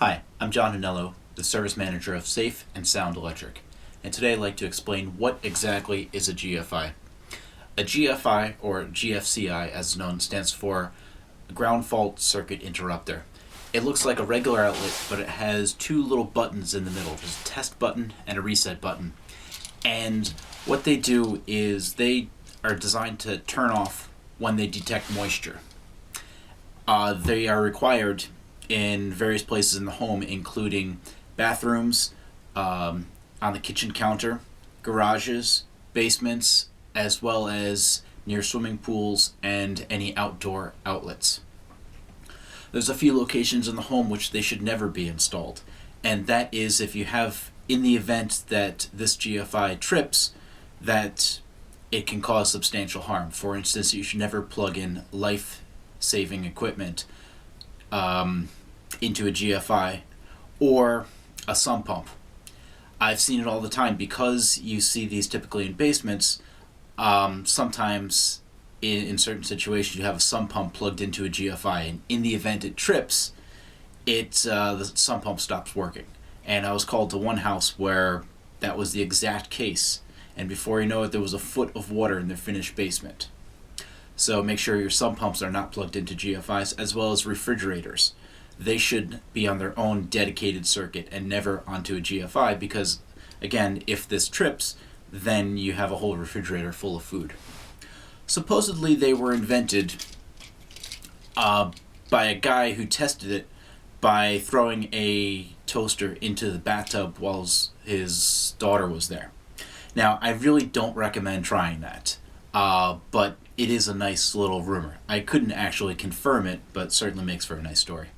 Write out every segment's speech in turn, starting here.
Hi, I'm John Anello, the Service Manager of Safe and Sound Electric, and today I'd like to explain what exactly is a GFI. A GFI, or GFCI as known, stands for Ground Fault Circuit Interrupter. It looks like a regular outlet, but it has two little buttons in the middle. There's a test button and a reset button. And what they do is they are designed to turn off when they detect moisture. They are required in various places in the home, including bathrooms, on the kitchen counter, garages, basements, as well as near swimming pools and any outdoor outlets. There's a few locations in the home which they should never be installed, and that is if you have, in the event that this GFI trips, that it can cause substantial harm. For instance, you should never plug in life-saving equipment into a GFI or a sump pump. I've seen it all the time because you see these typically in basements. Sometimes in certain situations you have a sump pump plugged into a GFI, and in the event it trips, the sump pump stops working. And I was called to one house where that was the exact case, and before you know it, there was a foot of water in their finished basement. So make sure your sump pumps are not plugged into GFIs, as well as refrigerators. They should be on their own dedicated circuit and never onto a GFI, because, again, if this trips, then you have a whole refrigerator full of food. Supposedly they were invented by a guy who tested it by throwing a toaster into the bathtub while his daughter was there. Now, I really don't recommend trying that, but it is a nice little rumor. I couldn't actually confirm it, but certainly makes for a nice story.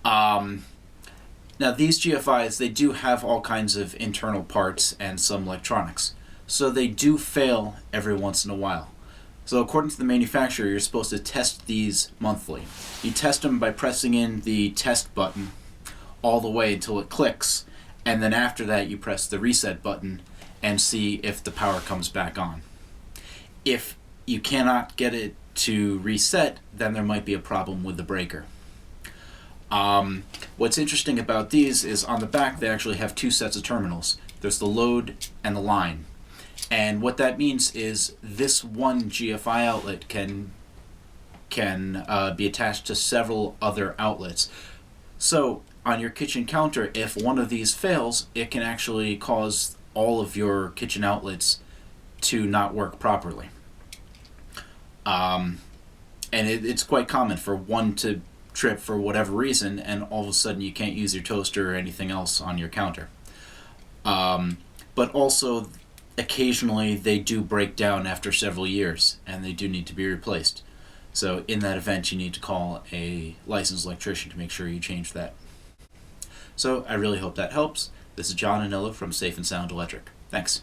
Now, these GFIs, they do have all kinds of internal parts and some electronics, so they do fail every once in a while. So according to the manufacturer, you're supposed to test these monthly. You test them by pressing in the test button all the way until it clicks, and then after that you press the reset button and see if the power comes back on. If you cannot get it to reset, then there might be a problem with the breaker. What's interesting about these is on the back they actually have two sets of terminals. There's the load and the line. And what that means is this one GFI outlet can be attached to several other outlets. So on your kitchen counter, if one of these fails, it can actually cause all of your kitchen outlets to not work properly. And it's quite common for one to trip for whatever reason, and all of a sudden you can't use your toaster or anything else on your counter. But also, occasionally they do break down after several years, and they do need to be replaced. So in that event, you need to call a licensed electrician to make sure you change that. So I really hope that helps. This is John Anello from Safe and Sound Electric. Thanks.